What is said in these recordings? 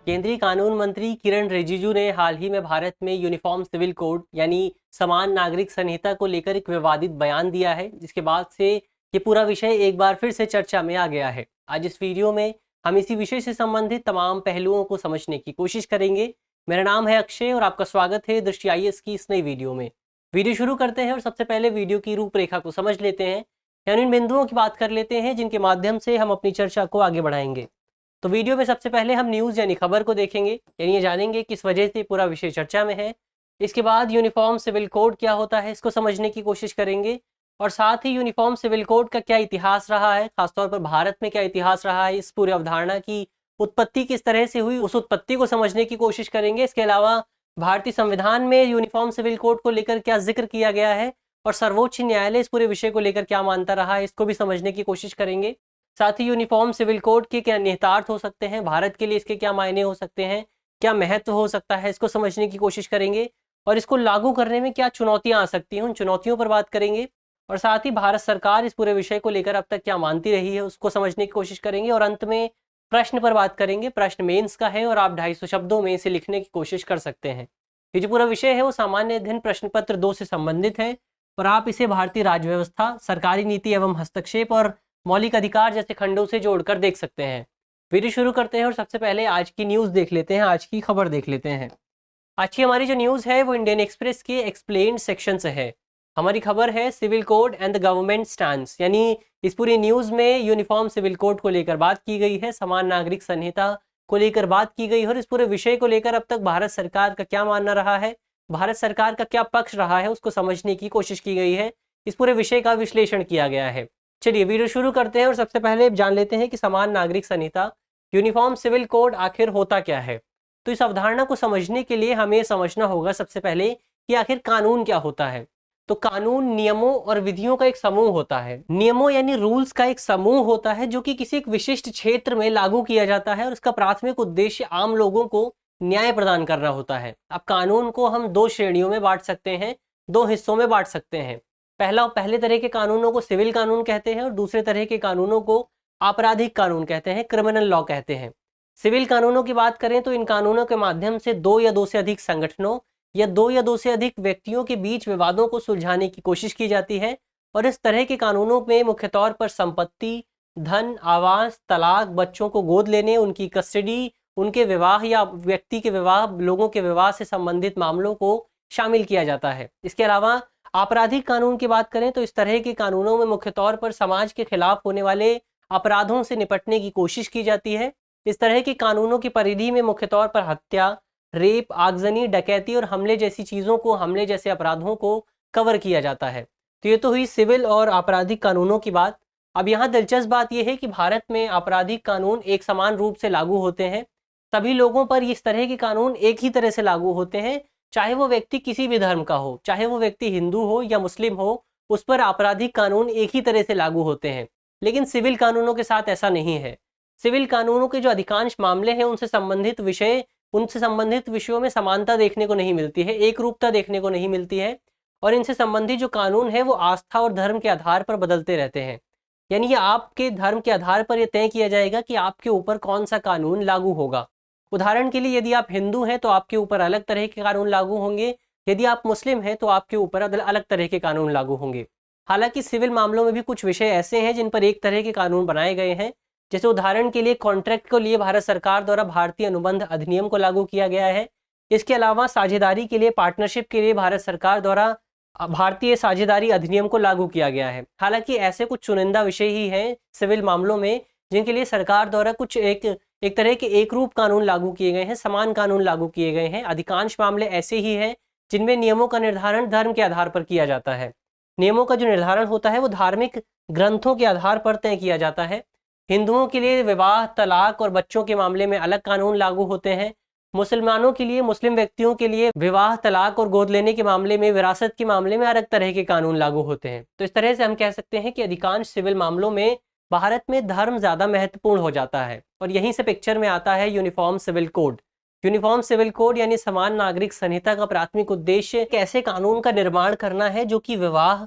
केंद्रीय कानून मंत्री किरण रिजिजू ने हाल ही में भारत में यूनिफॉर्म सिविल कोड यानी समान नागरिक संहिता को लेकर एक विवादित बयान दिया है, जिसके बाद से ये पूरा विषय एक बार फिर से चर्चा में आ गया है। आज इस वीडियो में हम इसी विषय से संबंधित तमाम पहलुओं को समझने की कोशिश करेंगे। मेरा नाम है अक्षय और आपका स्वागत है दृष्टि IAS की इस नई वीडियो में। वीडियो शुरू करते हैं और सबसे पहले वीडियो की रूपरेखा को समझ लेते हैं, यानी इन बिंदुओं की बात कर लेते हैं जिनके माध्यम से हम अपनी चर्चा को आगे बढ़ाएंगे। तो वीडियो में सबसे पहले हम न्यूज़ यानी खबर को देखेंगे, यानी ये जानेंगे किस वजह से पूरा विषय चर्चा में है। इसके बाद यूनिफॉर्म सिविल कोड क्या होता है इसको समझने की कोशिश करेंगे, और साथ ही यूनिफॉर्म सिविल कोड का क्या इतिहास रहा है, खासतौर पर भारत में क्या इतिहास रहा है, इस पूरी अवधारणा की उत्पत्ति किस तरह से हुई, उस उत्पत्ति को समझने की कोशिश करेंगे। इसके अलावा भारतीय संविधान में यूनिफॉर्म सिविल कोड को लेकर क्या जिक्र किया गया है और सर्वोच्च न्यायालय इस पूरे विषय को लेकर क्या मानता रहा है, इसको भी समझने की कोशिश करेंगे। साथ ही यूनिफॉर्म सिविल कोड के क्या निहितार्थ हो सकते हैं, भारत के लिए इसके क्या मायने हो सकते हैं, क्या महत्व हो सकता है, इसको समझने की कोशिश करेंगे। और इसको लागू करने में क्या चुनौतियां आ सकती हैं, उन चुनौतियों पर बात करेंगे। और साथ ही भारत सरकार इस पूरे विषय को लेकर अब तक क्या मानती रही है, उसको समझने की कोशिश करेंगे। और अंत में प्रश्न पर बात करेंगे। प्रश्न मेंस का है और आप 250 शब्दों में इसे लिखने की कोशिश कर सकते हैं। ये जो पूरा विषय है वो सामान्य अध्ययन प्रश्न पत्र 2 से संबंधित है, और आप इसे भारतीय राज्य व्यवस्था, सरकारी नीति एवं हस्तक्षेप और मौलिक अधिकार जैसे खंडों से जोड़कर देख सकते हैं। वीडियो शुरू करते हैं और सबसे पहले आज की न्यूज़ देख लेते हैं, आज की खबर देख लेते हैं। आज की हमारी जो न्यूज़ है वो इंडियन एक्सप्रेस के एक्सप्लेन्ड सेक्शन से है। हमारी खबर है civil code and the government stands, यानी इस पूरी न्यूज़ में यूनिफॉर्म सिविल कोड को लेकर बात की गई है, समान नागरिक संहिता को लेकर बात की गई है, और इस पूरे विषय को लेकर अब तक भारत सरकार का क्या मानना रहा है, भारत सरकार का क्या पक्ष रहा है, उसको समझने की कोशिश की गई है। इस पूरे विषय का विश्लेषण किया गया है। चलिए वीडियो शुरू करते हैं और सबसे पहले जान लेते हैं कि समान नागरिक संहिता, यूनिफॉर्म सिविल कोड आखिर होता क्या है। तो इस अवधारणा को समझने के लिए हमें समझना होगा सबसे पहले कि आखिर कानून क्या होता है। तो कानून नियमों और विधियों का एक समूह होता है। नियमों यानी रूल्स का एक समूह होता है जो कि किसी एक विशिष्ट क्षेत्र में लागू किया जाता है, और इसका प्राथमिक उद्देश्य आम लोगों को न्याय प्रदान करना होता है। अब कानून को हम 2 श्रेणियों में बांट सकते हैं, 2 हिस्सों में बांट सकते हैं। पहले तरह के कानूनों को सिविल कानून कहते हैं और दूसरे तरह के कानूनों को आपराधिक कानून कहते हैं, क्रिमिनल लॉ कहते हैं। सिविल कानूनों की बात करें तो इन कानूनों के माध्यम से 2 या 2 से अधिक संगठनों या 2 या 2 से अधिक व्यक्तियों के बीच विवादों को सुलझाने की कोशिश की जाती है। और इस तरह के कानूनों में मुख्य तौर पर संपत्ति, धन, आवास, तलाक, बच्चों को गोद लेने, उनकी कस्टडी, उनके विवाह या व्यक्ति के विवाह, लोगों के विवाह से संबंधित मामलों को शामिल किया जाता है। इसके अलावा आपराधिक कानून की बात करें तो इस तरह के कानूनों में मुख्य तौर पर समाज के खिलाफ होने वाले अपराधों से निपटने की कोशिश की जाती है। इस तरह के कानूनों की परिधि में मुख्य तौर पर हत्या, रेप, आगजनी, डकैती और हमले जैसी चीज़ों को, हमले जैसे अपराधों को कवर किया जाता है। तो ये तो हुई सिविल और आपराधिक कानूनों की बात। अब यहाँ दिलचस्प बात यह है कि भारत में आपराधिक कानून एक समान रूप से लागू होते हैं। सभी लोगों पर इस तरह के कानून एक ही तरह से लागू होते हैं, चाहे वो व्यक्ति किसी भी धर्म का हो, चाहे वो व्यक्ति हिंदू हो या मुस्लिम हो, उस पर आपराधिक कानून एक ही तरह से लागू होते हैं। लेकिन सिविल कानूनों के साथ ऐसा नहीं है। सिविल कानूनों के जो अधिकांश मामले हैं उनसे संबंधित विषयों में समानता देखने को नहीं मिलती है, एक रूपता देखने को नहीं मिलती है। और इनसे संबंधित जो कानून है वो आस्था और धर्म के आधार पर बदलते रहते हैं। यानी कि आपके धर्म के आधार पर यह तय किया जाएगा कि आपके ऊपर कौन सा कानून लागू होगा। उदाहरण के लिए यदि आप हिंदू हैं तो आपके ऊपर अलग तरह के कानून लागू होंगे, यदि आप मुस्लिम हैं तो आपके ऊपर अलग तरह के कानून लागू होंगे। हालांकि सिविल मामलों में भी कुछ विषय ऐसे हैं जिन पर एक तरह के कानून बनाए गए हैं। जैसे उदाहरण के लिए कॉन्ट्रैक्ट को लिए भारत सरकार द्वारा भारतीय अनुबंध अधिनियम को लागू किया गया है। इसके अलावा साझेदारी के लिए, पार्टनरशिप के लिए भारत सरकार द्वारा भारतीय साझेदारी अधिनियम को लागू किया गया है। हालांकि ऐसे कुछ चुनिंदा विषय ही हैं सिविल मामलों में जिनके लिए सरकार द्वारा कुछ एक तरह के एक रूप कानून लागू किए गए हैं, समान कानून लागू किए गए हैं। अधिकांश मामले ऐसे ही हैं जिनमें नियमों का निर्धारण धर्म के आधार पर किया जाता है। नियमों का जो निर्धारण होता है वो धार्मिक ग्रंथों के आधार पर तय किया जाता है। हिंदुओं के लिए विवाह, तलाक और बच्चों के मामले में अलग कानून लागू होते हैं। मुसलमानों के लिए, मुस्लिम व्यक्तियों के लिए विवाह, तलाक और गोद लेने के मामले में, विरासत के मामले में अलग तरह के कानून लागू होते हैं। तो इस तरह से हम कह सकते हैं कि अधिकांश सिविल मामलों में भारत में धर्म ज़्यादा महत्वपूर्ण हो जाता है। और यहीं से पिक्चर में आता है uniform civil code. Uniform civil code यानी समान नागरिक संहिता का प्राथमिक उद्देश्य एक ऐसे कानून का निर्माण करना है जो कि विवाह,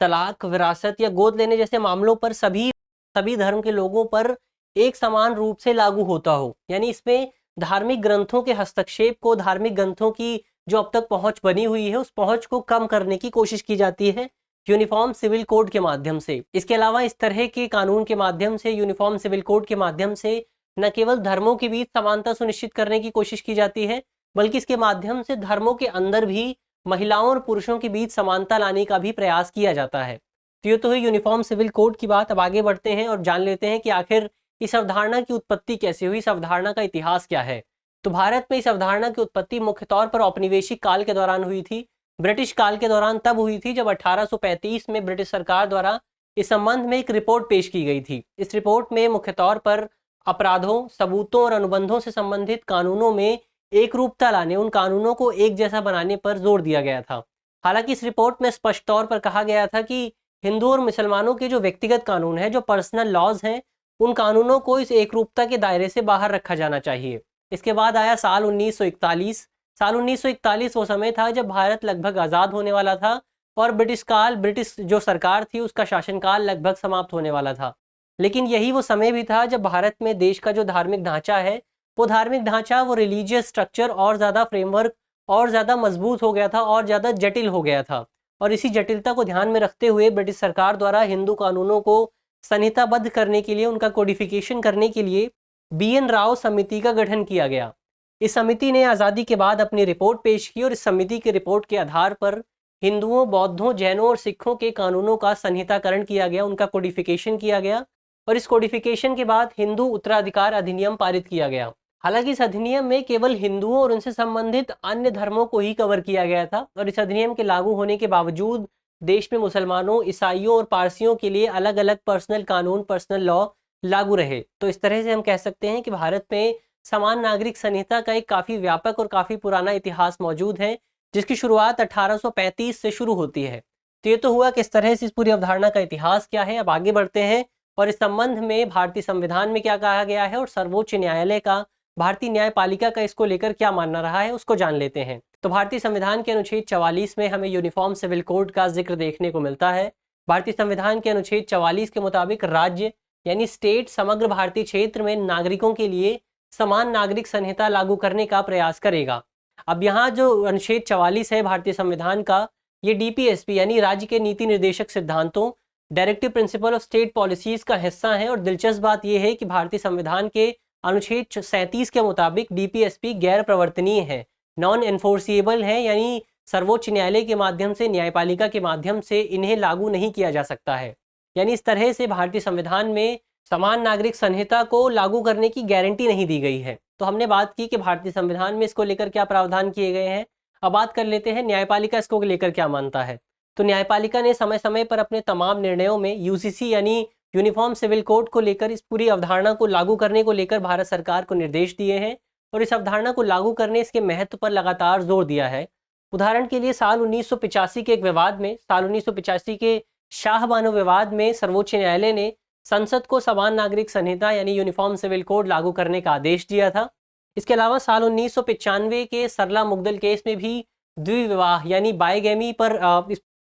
तलाक, विरासत या गोद लेने जैसे मामलों पर सभी धर्म के लोगों पर एक समान रूप से लागू होता हो। यानी इसमें धार्मिक ग्रंथों के हस्तक्षेप को, धार्मिक ग्रंथों की जो अब तक पहुंच बनी हुई है उस पहुंच को कम करने की कोशिश की जाती है यूनिफॉर्म सिविल कोड के माध्यम से। इसके अलावा इस तरह के कानून के माध्यम से, यूनिफॉर्म सिविल कोड के माध्यम से न केवल धर्मों के बीच समानता सुनिश्चित करने की कोशिश की जाती है, बल्कि इसके माध्यम से धर्मों के अंदर भी महिलाओं और पुरुषों के बीच समानता लाने का भी प्रयास किया जाता है। तो ये तो हुई यूनिफॉर्म सिविल कोड की बात। अब आगे बढ़ते हैं और जान लेते हैं कि आखिर इस अवधारणा की उत्पत्ति कैसे हुई, इस अवधारणा का इतिहास क्या है। तो भारत में इस अवधारणा की उत्पत्ति मुख्य तौर पर औपनिवेशिक काल के दौरान हुई थी। ब्रिटिश काल के दौरान तब हुई थी जब 1835 में ब्रिटिश सरकार द्वारा इस संबंध में एक रिपोर्ट पेश की गई थी। इस रिपोर्ट में मुख्य तौर पर अपराधों, सबूतों और अनुबंधों से संबंधित कानूनों में एक रूपता लाने, उन कानूनों को एक जैसा बनाने पर जोर दिया गया था। हालांकि इस रिपोर्ट में स्पष्ट तौर पर कहा गया था कि हिंदू और मुसलमानों के जो व्यक्तिगत कानून हैं, जो पर्सनल लॉज हैं, उन कानूनों को इस एकरूपता के दायरे से बाहर रखा जाना चाहिए। इसके बाद आया साल 1941। साल 1941 वो समय था जब भारत लगभग आज़ाद होने वाला था और ब्रिटिश जो सरकार थी उसका शासनकाल लगभग समाप्त होने वाला था। लेकिन यही वो समय भी था जब भारत में देश का जो धार्मिक ढांचा है, वो धार्मिक ढांचा, वो रिलीजियस स्ट्रक्चर और ज़्यादा फ्रेमवर्क और ज़्यादा मजबूत हो गया था और ज़्यादा जटिल हो गया था। और इसी जटिलता को ध्यान में रखते हुए ब्रिटिश सरकार द्वारा हिंदू कानूनों को संहिताबद्ध करने के लिए, उनका कोडिफिकेशन करने के लिए BN राव समिति का गठन किया गया। इस समिति ने आज़ादी के बाद अपनी रिपोर्ट पेश की और इस समिति की रिपोर्ट के आधार पर हिंदुओं, बौद्धों, जैनों और सिखों के कानूनों का संहिताकरण किया गया, उनका कोडिफिकेशन किया गया और इस कोडिफिकेशन के बाद हिंदू उत्तराधिकार अधिनियम पारित किया गया। हालांकि इस अधिनियम में केवल हिंदुओं और उनसे संबंधित अन्य धर्मों को ही कवर किया गया था और इस अधिनियम के लागू होने के बावजूद देश में मुसलमानों, ईसाइयों और पारसियों के लिए अलग अलग पर्सनल कानून, पर्सनल लॉ लागू रहे। तो इस तरह से हम कह सकते हैं कि भारत में समान नागरिक संहिता का एक काफ़ी व्यापक और काफ़ी पुराना इतिहास मौजूद है, जिसकी शुरुआत 1835 से शुरू होती है। तो ये तो हुआ किस तरह से इस पूरी अवधारणा का इतिहास क्या है। अब आगे बढ़ते हैं और इस संबंध में भारतीय संविधान में क्या कहा गया है और सर्वोच्च न्यायालय का, भारतीय न्यायपालिका का इसको लेकर क्या मानना रहा है, उसको जान लेते हैं। तो भारतीय संविधान के अनुच्छेद 44 में हमें यूनिफॉर्म सिविल कोड का जिक्र देखने को मिलता है। भारतीय संविधान के अनुच्छेद 44 के मुताबिक राज्य यानी स्टेट समग्र भारतीय क्षेत्र में नागरिकों के लिए समान नागरिक संहिता लागू करने का प्रयास करेगा। अब यहाँ जो अनुच्छेद 44 है भारतीय संविधान का, ये DPSP यानी राज्य के नीति निर्देशक सिद्धांतों, directive principle of state policies का हिस्सा है। और दिलचस्प बात यह है कि भारतीय संविधान के अनुच्छेद 37 के मुताबिक DPSP गैर प्रवर्तनीय है, नॉन एनफोर्सिएबल है, यानी सर्वोच्च न्यायालय के माध्यम से, न्यायपालिका के माध्यम से इन्हें लागू नहीं किया जा सकता है। यानी इस तरह से भारतीय संविधान में समान नागरिक संहिता को लागू करने की गारंटी नहीं दी गई है। तो हमने बात की कि भारतीय संविधान में इसको लेकर क्या प्रावधान किए गए हैं। अब बात कर लेते हैं न्यायपालिका इसको लेकर क्या मानता है। तो न्यायपालिका ने समय समय पर अपने तमाम निर्णयों में UCC यानी यूनिफॉर्म सिविल कोड को लेकर, इस पूरी अवधारणा को लागू करने को लेकर भारत सरकार को निर्देश दिए हैं और इस अवधारणा को लागू करने, इसके महत्व पर लगातार जोर दिया है। उदाहरण के लिए साल 1985 के एक विवाद में, साल 1985 के शाह बानो विवाद में सर्वोच्च न्यायालय ने संसद को समान नागरिक संहिता यानी यूनिफॉर्म सिविल कोड लागू करने का आदेश दिया था। इसके अलावा साल 1995 के सरला मुग्दल केस में भी द्विविवाह यानी बाइगेमी पर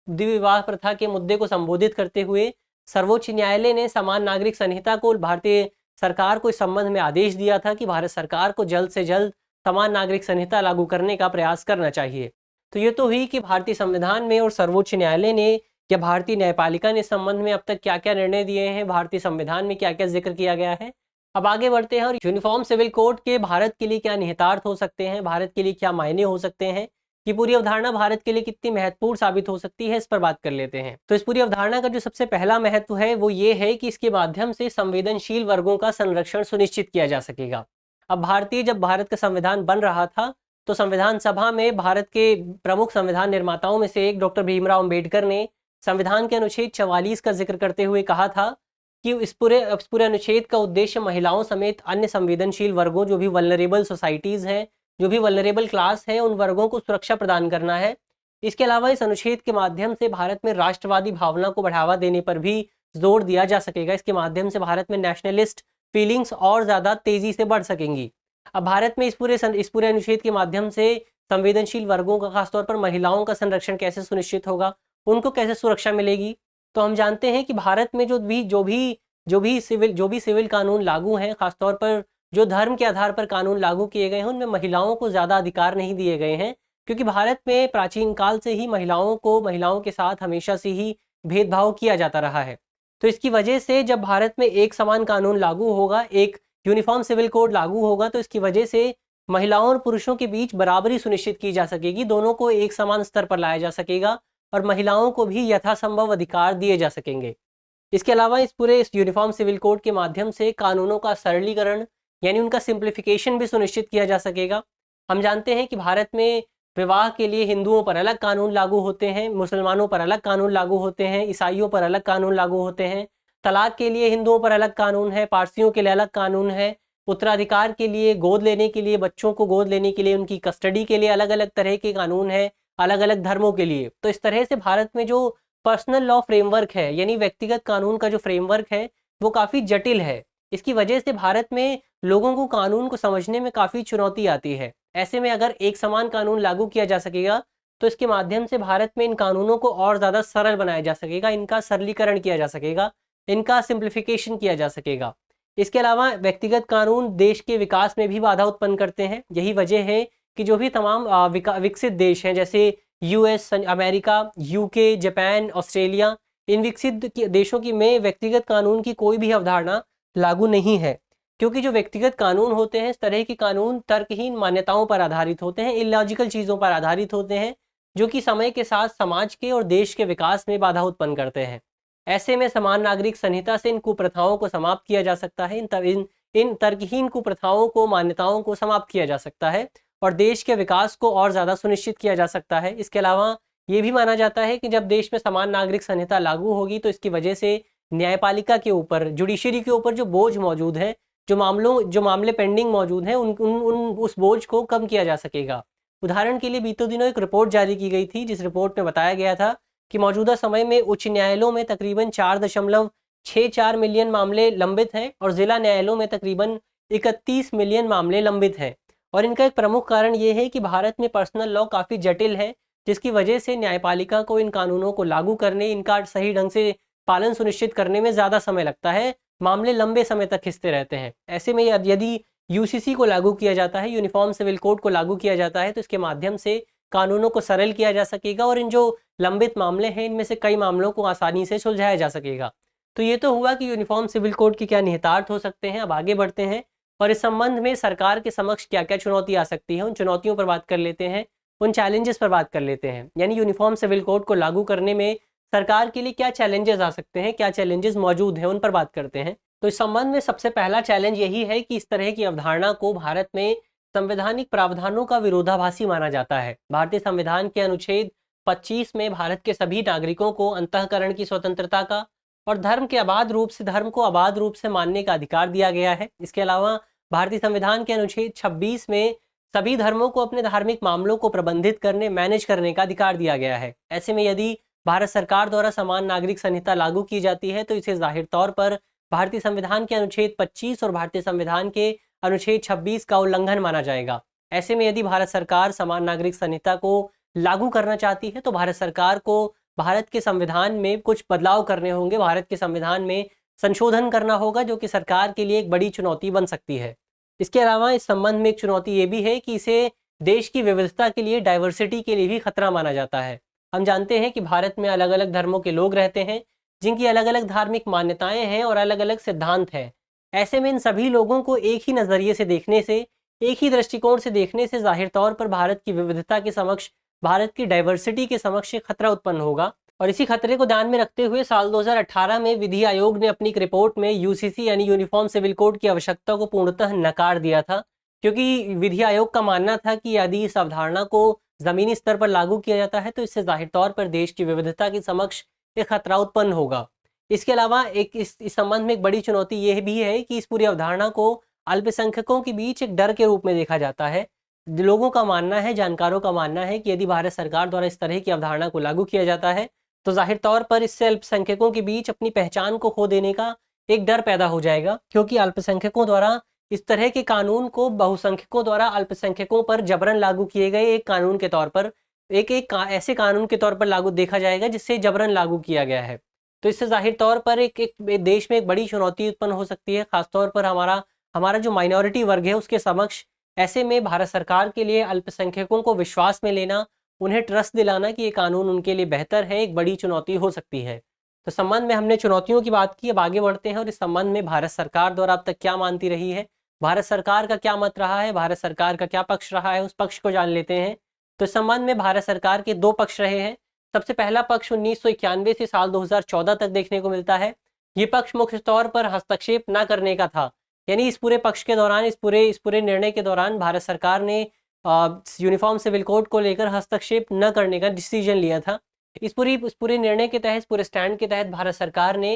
द्विविवाह प्रथा के मुद्दे को संबोधित करते हुए सर्वोच्च न्यायालय ने समान नागरिक संहिता को, भारतीय सरकार को इस संबंध में आदेश दिया था कि भारत सरकार को जल्द से जल्द समान नागरिक संहिता लागू करने का प्रयास करना चाहिए। तो ये तो हुई कि भारतीय संविधान में और सर्वोच्च न्यायालय ने या भारतीय न्यायपालिका ने इस संबंध में अब तक क्या क्या निर्णय दिए हैं, भारतीय संविधान में क्या क्या जिक्र किया गया है। अब आगे बढ़ते हैं और यूनिफॉर्म सिविल कोड के भारत के लिए क्या निहितार्थ हो सकते हैं, भारत के लिए क्या मायने हो सकते हैं, ये पूरी अवधारणा भारत के लिए कितनी महत्वपूर्ण साबित हो सकती है, इस पर बात कर लेते हैं। तो इस पूरी अवधारणा का जो सबसे पहला महत्व है वो ये है कि इसके माध्यम से संवेदनशील वर्गों का संरक्षण सुनिश्चित किया जा सकेगा। अब जब भारत का संविधान बन रहा था तो संविधान सभा में भारत के प्रमुख संविधान निर्माताओं में से एक डॉक्टर भीमराव अम्बेडकर ने संविधान के अनुच्छेद 44 का जिक्र करते हुए कहा था कि इस पूरे अनुच्छेद का उद्देश्य महिलाओं समेत अन्य संवेदनशील वर्गों, जो भी वल्नरेबल सोसाइटीज़ हैं, जो भी वल्नरेबल क्लास है, उन वर्गों को सुरक्षा प्रदान करना है। इसके अलावा इस अनुच्छेद के माध्यम से भारत में राष्ट्रवादी भावना को बढ़ावा देने पर भी जोर दिया जा सकेगा। इसके माध्यम से भारत में नेशनलिस्ट फीलिंग्स और ज़्यादा तेज़ी से बढ़ सकेंगी। अब भारत में इस पूरे अनुच्छेद के माध्यम से संवेदनशील वर्गों का, खासतौर पर महिलाओं का संरक्षण कैसे सुनिश्चित होगा, उनको कैसे सुरक्षा मिलेगी। तो हम जानते हैं कि भारत में जो भी सिविल कानून लागू हैं, खासतौर पर जो धर्म के आधार पर कानून लागू किए गए हैं उनमें महिलाओं को ज़्यादा अधिकार नहीं दिए गए हैं, क्योंकि भारत में प्राचीन काल से ही महिलाओं के साथ हमेशा से ही भेदभाव किया जाता रहा है। तो इसकी वजह से जब भारत में एक समान कानून लागू होगा, एक यूनिफॉर्म सिविल कोड लागू होगा, तो इसकी वजह से महिलाओं और पुरुषों के बीच बराबरी सुनिश्चित की जा सकेगी, दोनों को एक समान स्तर पर लाया जा सकेगा और महिलाओं को भी यथासंभव अधिकार दिए जा सकेंगे। इसके अलावा इस यूनिफॉर्म सिविल कोड के माध्यम से कानूनों का सरलीकरण यानी उनका सिंप्लीफिकेशन भी सुनिश्चित किया जा सकेगा। हम जानते हैं कि भारत में विवाह के लिए हिंदुओं पर अलग कानून लागू होते हैं, मुसलमानों पर अलग कानून लागू होते हैं, ईसाइयों पर अलग कानून लागू होते हैं। तलाक के लिए हिंदुओं पर अलग कानून है, पारसियों के लिए अलग कानून है। उत्तराधिकार के लिए, गोद लेने के लिए, बच्चों को गोद लेने के लिए, उनकी कस्टडी के लिए अलग अलग तरह के कानून है, अलग अलग धर्मों के लिए। तो इस तरह से भारत में जो पर्सनल लॉ फ्रेमवर्क है यानी व्यक्तिगत कानून का जो फ्रेमवर्क है वो काफ़ी जटिल है। इसकी वजह से भारत में लोगों को कानून को समझने में काफ़ी चुनौती आती है। ऐसे में अगर एक समान कानून लागू किया जा सकेगा तो इसके माध्यम से भारत में इन कानूनों को और ज़्यादा सरल बनाया जा सकेगा, इनका सरलीकरण किया जा सकेगा, इनका सिंप्लीफिकेशन किया जा सकेगा। इसके अलावा व्यक्तिगत कानून देश के विकास में भी बाधा उत्पन्न करते हैं। यही वजह है कि जो भी तमाम विकसित देश हैं जैसे US, America, UK, Japan, Australia, इन विकसित देशों की में व्यक्तिगत कानून की कोई भी अवधारणा लागू नहीं है, क्योंकि जो व्यक्तिगत कानून होते हैं इस तरह के कानून तर्कहीन मान्यताओं पर आधारित होते हैं, इलॉजिकल चीज़ों पर आधारित होते हैं, जो कि समय के साथ समाज के और देश के विकास में बाधा उत्पन्न करते हैं। ऐसे में समान नागरिक संहिता से इन कुप्रथाओं को समाप्त किया जा सकता है, इन तर्कहीन कुप्रथाओं को, मान्यताओं को समाप्त किया जा सकता है और देश के विकास को और ज़्यादा सुनिश्चित किया जा सकता है। इसके अलावा ये भी माना जाता है कि जब देश में समान नागरिक संहिता लागू होगी तो इसकी वजह से न्यायपालिका के ऊपर, जुडिशरी के ऊपर जो बोझ मौजूद है, जो मामले पेंडिंग मौजूद हैं उस बोझ को कम किया जा सकेगा। उदाहरण के लिए बीते दिनों एक रिपोर्ट जारी की गई थी, जिस रिपोर्ट में बताया गया था कि मौजूदा समय में उच्च न्यायालयों में तकरीबन 4.64 मिलियन मामले लंबित हैं और ज़िला न्यायालयों में तकरीबन 31 मिलियन मामले लंबित हैं। और इनका एक प्रमुख कारण ये है कि भारत में पर्सनल लॉ काफ़ी जटिल है, जिसकी वजह से न्यायपालिका को इन कानूनों को लागू करने, इनका सही ढंग से पालन सुनिश्चित करने में ज़्यादा समय लगता है, मामले लंबे समय तक खिंचते रहते हैं। ऐसे में यदि यूसीसी को लागू किया जाता है, यूनिफॉर्म सिविल कोड को लागू किया जाता है, तो इसके माध्यम से कानूनों को सरल किया जा सकेगा और इन जो लंबित मामले हैं इनमें से कई मामलों को आसानी से सुलझाया जा सकेगा। तो ये तो हुआ कि यूनिफॉर्म सिविल कोड के क्या निहितार्थ हो सकते हैं। अब आगे बढ़ते हैं और इस संबंध में सरकार के समक्ष क्या क्या चुनौती आ सकती है, उन चुनौतियों पर बात कर लेते हैं, उन चैलेंजेस पर बात कर लेते हैं। यानी यूनिफॉर्म सिविल कोड को लागू करने में सरकार के लिए क्या चैलेंजेस आ सकते हैं, क्या चैलेंजेस मौजूद हैं, उन पर बात करते हैं। तो इस संबंध में सबसे पहला चैलेंज यही है कि इस तरह की अवधारणा को भारत में संवैधानिक प्रावधानों का विरोधाभासी माना जाता है। भारतीय संविधान के अनुच्छेद 25 में भारत के सभी नागरिकों को अंतःकरण की स्वतंत्रता का और धर्म को आबाद रूप से मानने का अधिकार दिया गया है। इसके अलावा भारतीय संविधान के अनुच्छेद 26 में सभी धर्मों को अपने धार्मिक मामलों को प्रबंधित करने, मैनेज करने का अधिकार दिया गया है। ऐसे में यदि भारत सरकार द्वारा समान नागरिक संहिता लागू की जाती है तो इसे जाहिर तौर पर भारतीय संविधान के अनुच्छेद 25 और भारतीय संविधान के अनुच्छेद 26 का उल्लंघन माना जाएगा। ऐसे में यदि भारत सरकार समान नागरिक संहिता को लागू करना चाहती है तो भारत सरकार को भारत के संविधान में कुछ बदलाव करने होंगे, भारत के संविधान में संशोधन करना होगा, जो कि सरकार के लिए एक बड़ी चुनौती बन सकती है। इसके अलावा इस संबंध में एक चुनौती ये भी है कि इसे देश की विविधता के लिए, डाइवर्सिटी के लिए भी खतरा माना जाता है। हम जानते हैं कि भारत में अलग अलग धर्मों के लोग रहते हैं, जिनकी अलग अलग धार्मिक मान्यताएं हैं और अलग अलग सिद्धांत हैं। ऐसे में इन सभी लोगों को एक ही नज़रिए से देखने से, एक ही दृष्टिकोण से देखने से जाहिर तौर पर भारत की विविधता के समक्ष, भारत की डाइवर्सिटी के समक्ष एक खतरा उत्पन्न होगा। और इसी खतरे को ध्यान में रखते हुए साल 2018 में विधि आयोग ने अपनी एक रिपोर्ट में यूसीसी यानी यूनिफॉर्म सिविल कोड की आवश्यकता को पूर्णतः नकार दिया था, क्योंकि विधि आयोग का मानना था कि यदि इस अवधारणा को ज़मीनी स्तर पर लागू किया जाता है तो इससे जाहिर तौर पर देश की विविधता के समक्ष एक खतरा उत्पन्न होगा। इसके अलावा इस संबंध में एक बड़ी चुनौती यह भी है कि इस पूरी अवधारणा को अल्पसंख्यकों के बीच एक डर के रूप में देखा जाता है। लोगों का मानना है, जानकारों का मानना है कि यदि भारत सरकार द्वारा इस तरह की अवधारणा को लागू किया जाता है तो जाहिर तौर पर इससे अल्पसंख्यकों के बीच अपनी पहचान को खो देने का एक डर पैदा हो जाएगा, क्योंकि अल्पसंख्यकों द्वारा इस तरह के कानून को बहुसंख्यकों द्वारा अल्पसंख्यकों पर जबरन लागू किए गए एक कानून के तौर पर, ऐसे कानून के तौर पर लागू देखा जाएगा जिससे जबरन लागू किया गया है। तो इससे जाहिर तौर पर एक देश में एक बड़ी चुनौती उत्पन्न हो सकती है। खासतौर पर हमारा हमारा जो माइनॉरिटी वर्ग है उसके समक्ष। ऐसे में भारत सरकार के लिए अल्पसंख्यकों को विश्वास में लेना, उन्हें ट्रस्ट दिलाना कि ये कानून उनके लिए बेहतर है, एक बड़ी चुनौती हो सकती है। तो संबंध में हमने चुनौतियों की बात की, अब आगे बढ़ते हैं और इस संबंध में भारत सरकार द्वारा अब तक क्या मानती रही है, भारत सरकार का क्या मत रहा है, भारत सरकार का क्या पक्ष रहा है, उस पक्ष को जान लेते हैं। तो इस संबंध में भारत सरकार के दो पक्ष रहे हैं। सबसे पहला पक्ष 1991 से साल 2014 तक देखने को मिलता है। ये पक्ष मुख्य तौर पर हस्तक्षेप न करने का था, यानी इस पूरे पक्ष के दौरान, इस पूरे निर्णय के दौरान भारत सरकार ने यूनिफॉर्म सिविल कोड को लेकर हस्तक्षेप न करने का डिसीजन लिया था। इस पूरे निर्णय के तहत, पूरे स्टैंड के तहत भारत सरकार ने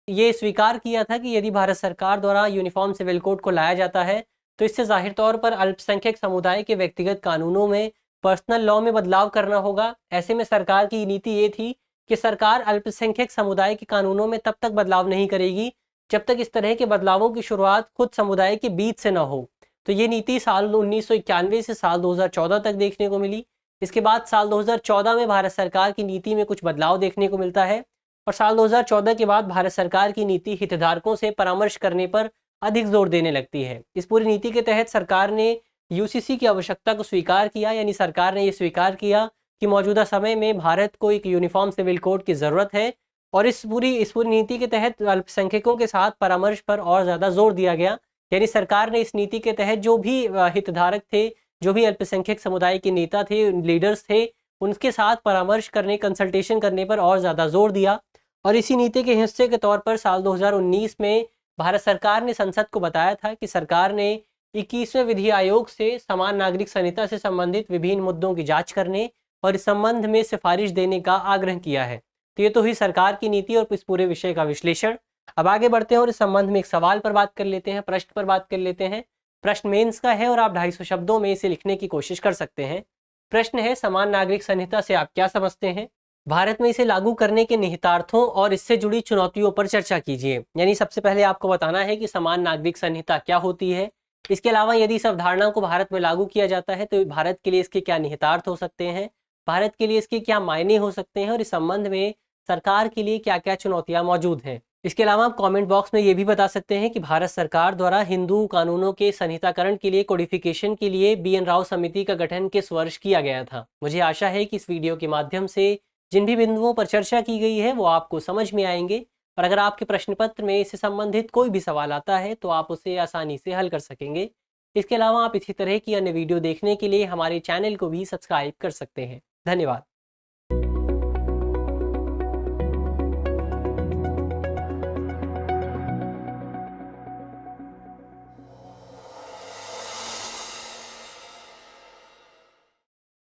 ये स्वीकार किया था कि यदि भारत सरकार द्वारा यूनिफॉर्म सिविल कोड को लाया जाता है तो इससे जाहिर तौर पर अल्पसंख्यक समुदाय के व्यक्तिगत कानूनों में, पर्सनल लॉ में बदलाव करना होगा। ऐसे में सरकार की नीति ये थी कि सरकार अल्पसंख्यक समुदाय के कानूनों में तब तक बदलाव नहीं करेगी जब तक इस तरह के बदलावों की शुरुआत खुद समुदाय के बीच से न हो। तो ये नीति साल 1991 से साल 2014 तक देखने को मिली। इसके बाद साल 2014 में भारत सरकार की नीति में कुछ बदलाव देखने को मिलता है और साल 2014 के बाद भारत सरकार की नीति हितधारकों से परामर्श करने पर अधिक जोर देने लगती है। इस पूरी नीति के तहत सरकार ने यूसीसी की आवश्यकता को स्वीकार किया, यानी सरकार ने ये स्वीकार किया कि मौजूदा समय में भारत को एक यूनिफॉर्म सिविल कोड की ज़रूरत है और इस पूरी नीति के तहत अल्पसंख्यकों के साथ परामर्श पर और ज़्यादा जोर दिया गया। यानी सरकार ने इस नीति के तहत जो भी हितधारक थे, जो भी अल्पसंख्यक समुदाय के नेता थे, लीडर्स थे, उनके साथ परामर्श करने, कंसल्टेशन करने पर और ज़्यादा जोर दिया। और इसी नीति के हिस्से के तौर पर साल 2019 में भारत सरकार ने संसद को बताया था कि सरकार ने 21वें विधि आयोग से समान नागरिक संहिता से संबंधित विभिन्न मुद्दों की जांच करने और इस संबंध में सिफारिश देने का आग्रह किया है। तो ये तो हुई सरकार की नीति और इस पूरे विषय का विश्लेषण। अब आगे बढ़ते हैं और इस संबंध में एक सवाल पर बात कर लेते हैं, प्रश्न पर बात कर लेते हैं। प्रश्न मेंस का है और आप 250 शब्दों में इसे लिखने की कोशिश कर सकते हैं। प्रश्न है, समान नागरिक संहिता से आप क्या समझते हैं? भारत में इसे लागू करने के निहितार्थों और इससे जुड़ी चुनौतियों पर चर्चा कीजिए। यानी सबसे पहले आपको बताना है कि समान नागरिक संहिता क्या होती है। इसके अलावा यदि इस अवधारणा को भारत में लागू किया जाता है तो भारत के लिए इसके क्या निहितार्थ हो सकते हैं, भारत के लिए इसके क्या मायने हो सकते हैं और इस संबंध में सरकार के लिए क्या क्या चुनौतियां मौजूद हैं। इसके अलावा आप कमेंट बॉक्स में ये भी बता सकते हैं कि भारत सरकार द्वारा हिंदू कानूनों के संहिताकरण के लिए, कोडिफिकेशन के लिए BN राव समिति का गठन किस वर्ष किया गया था। मुझे आशा है कि इस वीडियो के माध्यम से जिन भी बिंदुओं पर चर्चा की गई है वो आपको समझ में आएंगे और अगर आपके प्रश्न पत्र में इससे संबंधित कोई भी सवाल आता है तो आप उसे आसानी से हल कर सकेंगे। इसके अलावा आप इसी तरह की अन्य वीडियो देखने के लिए हमारे चैनल को भी सब्सक्राइब कर सकते हैं। धन्यवाद।